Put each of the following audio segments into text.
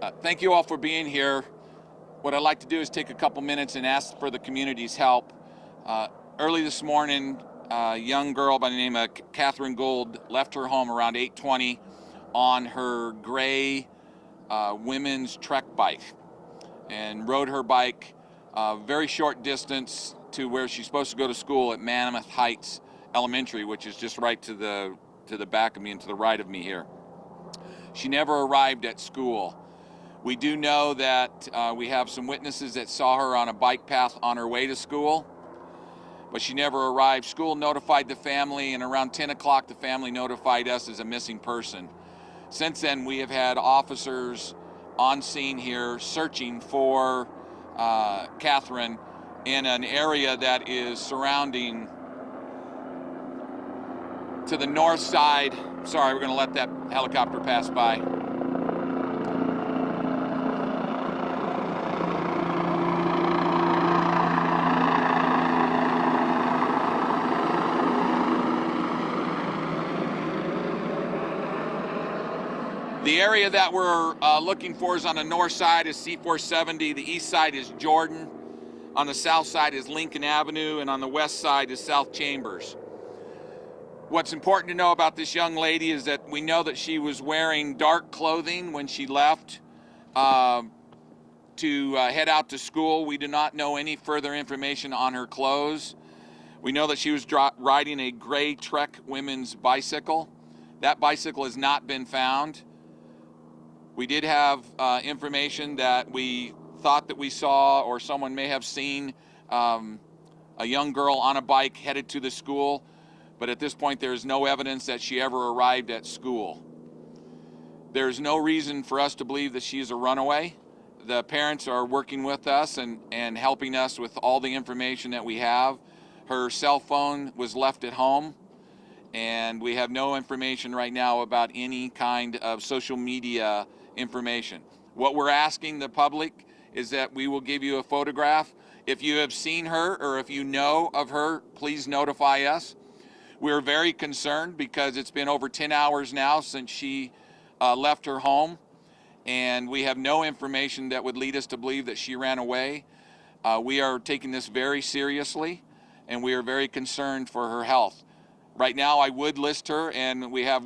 Thank you all for being here. What I'd like to do is take a couple minutes and ask for the community's help. Early this morning, a young girl by the name of Katherine Gould left her home around 8:20 on her gray women's trek bike and rode her bike a very short distance to where she's supposed to go to school at Mammoth Heights Elementary, which is just right to the back of me and to the right of me here. She never arrived at school. We do know that we have some witnesses that saw her on a bike path on her way to school, but she never arrived. School notified the family, and around 10 o'clock the family notified us as a missing person. Since then, we have had officers on scene here searching for Katherine in an area that is surrounding to the north side. Sorry, we're going to let that helicopter pass by. The area that we're looking for is on the north side is C470, the east side is Jordan, on the south side is Lincoln Avenue, and on the west side is South Chambers. What's important to know about this young lady is that we know that she was wearing dark clothing when she left to head out to school. We do not know any further information on her clothes. We know that she was riding a gray Trek women's bicycle. That bicycle has not been found. We did have information that we thought that we saw, or someone may have seen, a young girl on a bike headed to the school, but at this point there is no evidence that she ever arrived at school. There's no reason for us to believe that she is a runaway. The parents are working with us and helping us with all the information that we have. Her cell phone was left at home, and we have no information right now about any kind of social media information. What we're asking the public is that we will give you a photograph. If you have seen her or if you know of her, please notify us. We're very concerned because it's been over 10 hours now since she left her home, and we have no information that would lead us to believe that she ran away. We are taking this very seriously, and we are very concerned for her health. Right now, I would list her, and we have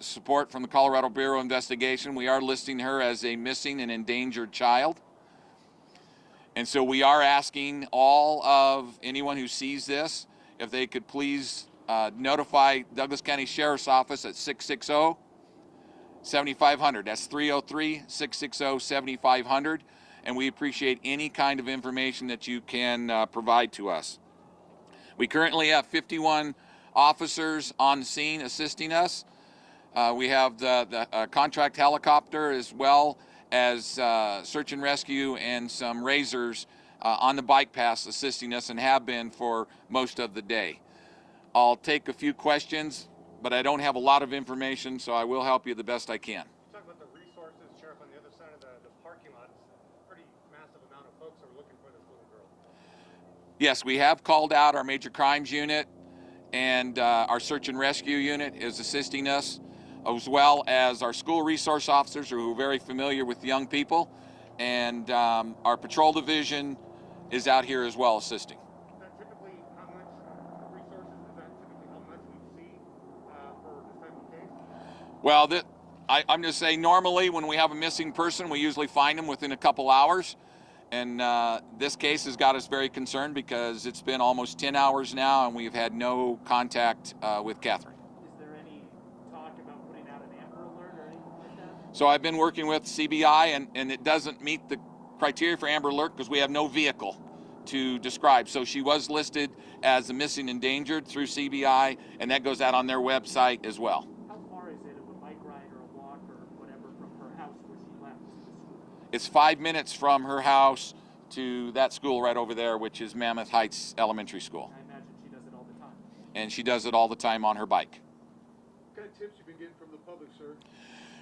support from the Colorado Bureau of Investigation. We are listing her as a missing and endangered child. And so we are asking all of anyone who sees this, if they could please notify Douglas County Sheriff's Office at 660-7500. That's 303-660-7500. And we appreciate any kind of information that you can provide to us. We currently have 51 officers on scene assisting us. We have the contract helicopter, as well as search and rescue and some razors on the bike paths assisting us, and have been for most of the day. I'll take a few questions, but I don't have a lot of information, so I will help you the best I can. Talk about the resources, Sheriff, on the other side of the parking lot. It's a pretty massive amount of folks that are looking for this little girl. Yes, we have called out our major crimes unit, and our search and rescue unit is assisting us, as well as our school resource officers who are very familiar with young people, and our patrol division is out here as well assisting. Is that typically how much resources, is that typically how much we see for this type of case? Well, I'm just saying, normally when we have a missing person, we usually find them within a couple hours. And this case has got us very concerned because it's been almost 10 hours now and we've had no contact with Katherine. Is there any talk about putting out an Amber Alert or anything like that? So I've been working with CBI, and it doesn't meet the criteria for Amber Alert because we have no vehicle to describe. So she was listed as a missing endangered through CBI, and that goes out on their website as well. How far is it of a bike ride or a walk or whatever from her house where she left to the school? It's 5 minutes from her house to that school right over there, which is Mammoth Heights Elementary School. I imagine she does it all the time. And she does it all the time on her bike. What kind of tips you been getting from the public, sir?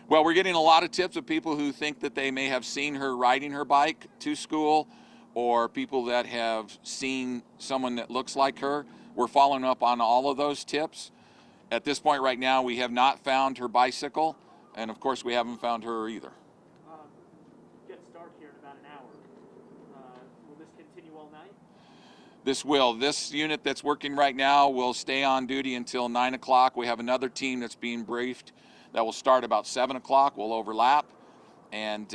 Well, we're getting a lot of tips of people who think that they may have seen her riding her bike to school, or people that have seen someone that looks like her. We're following up on all of those tips. At this point right now, we have not found her bicycle, and of course we haven't found her either. dark here in about an hour. Will this continue all night? This unit that's working right now will stay on duty until 9 o'clock. We have another team that's being briefed that will start about 7 o'clock. We'll overlap. And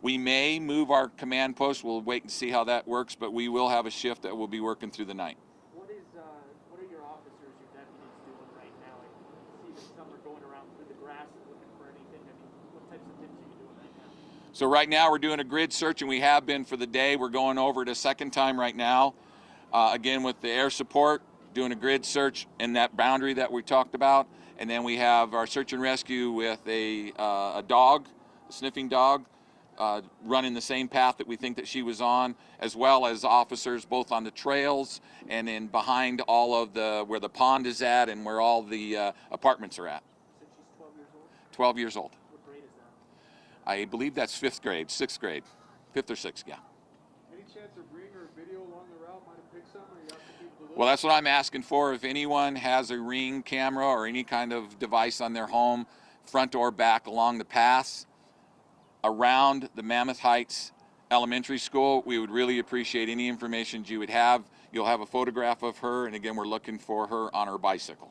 we may move our command post. We'll wait and see how that works, but we will have a shift that will be working through the night. What are your officers, your deputies doing right now? I see that some are going around through the grass and looking for anything. I mean, what types of things are you doing right now? So right now we're doing a grid search, and we have been for the day. We're going over it a second time right now. Again, with the air support, doing a grid search in that boundary that we talked about. And then we have our search and rescue with a dog, a sniffing dog, running the same path that we think that she was on, as well as officers both on the trails and in behind all of where the pond is at and where all the apartments are at. You said she's 12 years old? 12 years old. What grade is that? I believe that's 5th grade, 6th grade, 5th or 6th, yeah. Any chance a ring or video along the route might have picked something, or you have to people to look? Well, that's what I'm asking for. If anyone has a Ring camera or any kind of device on their home, front or back along the paths around the Mammoth Heights Elementary School, we would really appreciate any information you would have. You'll have a photograph of her, and again, we're looking for her on her bicycle.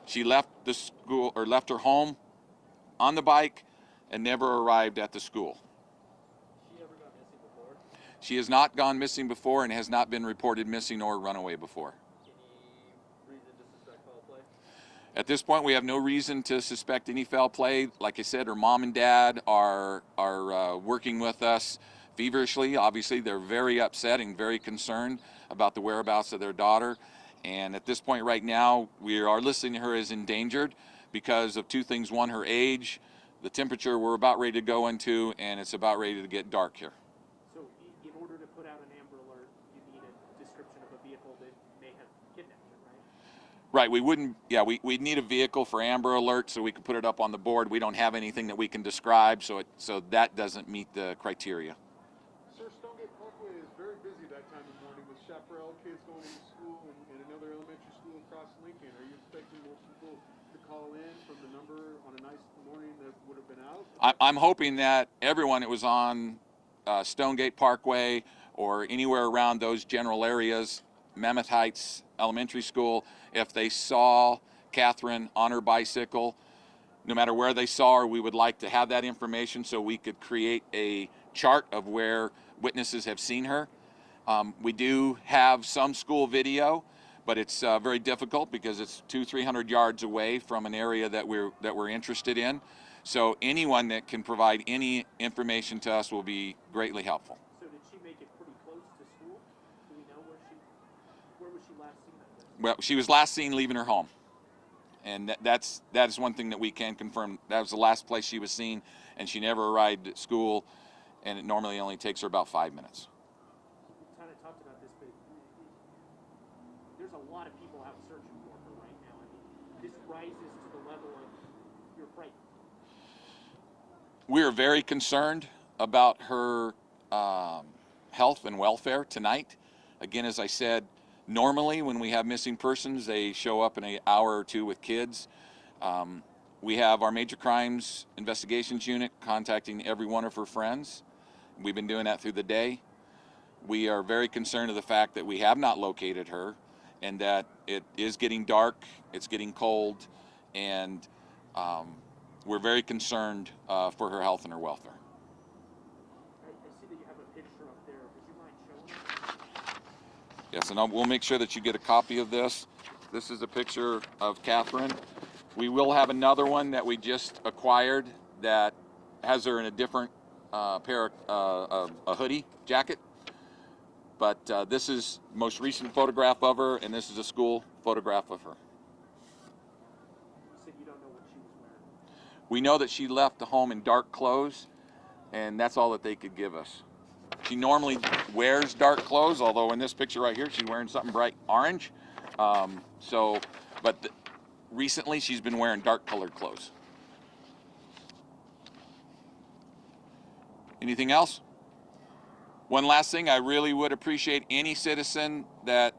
She left the school, or left her home on the bike, and never arrived at the school. She ever got missing before? She has not gone missing before and has not been reported missing or run away before. Any reason to suspect foul play? At this point, we have no reason to suspect any foul play. Like I said, her mom and dad are working with us feverishly. Obviously, they're very upset and very concerned about the whereabouts of their daughter. And at this point right now, we are listing her as endangered because of two things. One, her age, the temperature we're about ready to go into, and it's about ready to get dark here. So in order to put out an Amber Alert, you need a description of a vehicle that may have kidnapped her, right? Right, we'd need a vehicle for Amber Alert so we could put it up on the board. We don't have anything that we can describe, so that doesn't meet the criteria. Sir, Stonegate Parkway is very busy that time of morning with chaparral kids going to school and another elementary school across Lincoln. Are you expecting more people to call in from the number on a nice morning that would have been out? I'm hoping that everyone that was on Stonegate Parkway or anywhere around those general areas, Mammoth Heights Elementary School, if they saw Katherine on her bicycle, no matter where they saw her, we would like to have that information so we could create a chart of where witnesses have seen her. We do have some school video, but it's very difficult because it's 200-300 yards away from an area that we're interested in. So anyone that can provide any information to us will be greatly helpful. So did she make it pretty close to school? Do we know where was she last seen at this? Well, she was last seen leaving her home, and that is one thing that we can confirm. That was the last place she was seen, and she never arrived at school, and it normally only takes her about 5 minutes. We kind of talked about this, but there's a lot of people out searching for her right now. I mean, this rises to the level of you're frightened. We are very concerned about her health and welfare tonight. Again, as I said, normally when we have missing persons, they show up in an hour or two with kids. We have our major crimes investigations unit contacting every one of her friends. We've been doing that through the day. We are very concerned of the fact that we have not located her and that it is getting dark, it's getting cold, and we're very concerned for her health and her welfare. I see that you have a picture up there. Would you mind showing it? Yes, and we'll make sure that you get a copy of this. This is a picture of Katherine. We will have another one that we just acquired that has her in a different pair of a hoodie jacket. But this is the most recent photograph of her, and this is a school photograph of her. You said you don't know what she was wearing. We know that she left the home in dark clothes, and that's all that they could give us. She normally wears dark clothes, although in this picture right here, she's wearing something bright orange. Recently, she's been wearing dark colored clothes. Anything else? One last thing, I really would appreciate any citizen that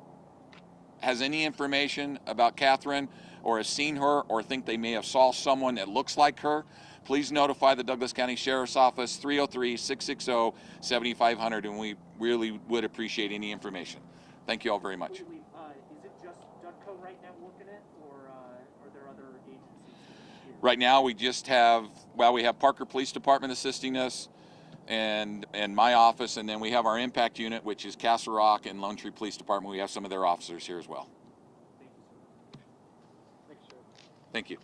has any information about Katherine or has seen her or think they may have saw someone that looks like her. please notify the Douglas County Sheriff's Office, 303-660-7500, and we really would appreciate any information. Thank you all very much. Is it just Dudco right now working it, or are there other agencies here? Right now, we just have, we have Parker Police Department assisting us, and my office, and then we have our impact unit, which is Castle Rock and Lone Tree Police Department. We have some of their officers here as well. Thank you, sir. Thanks, Sheriff. Thank you.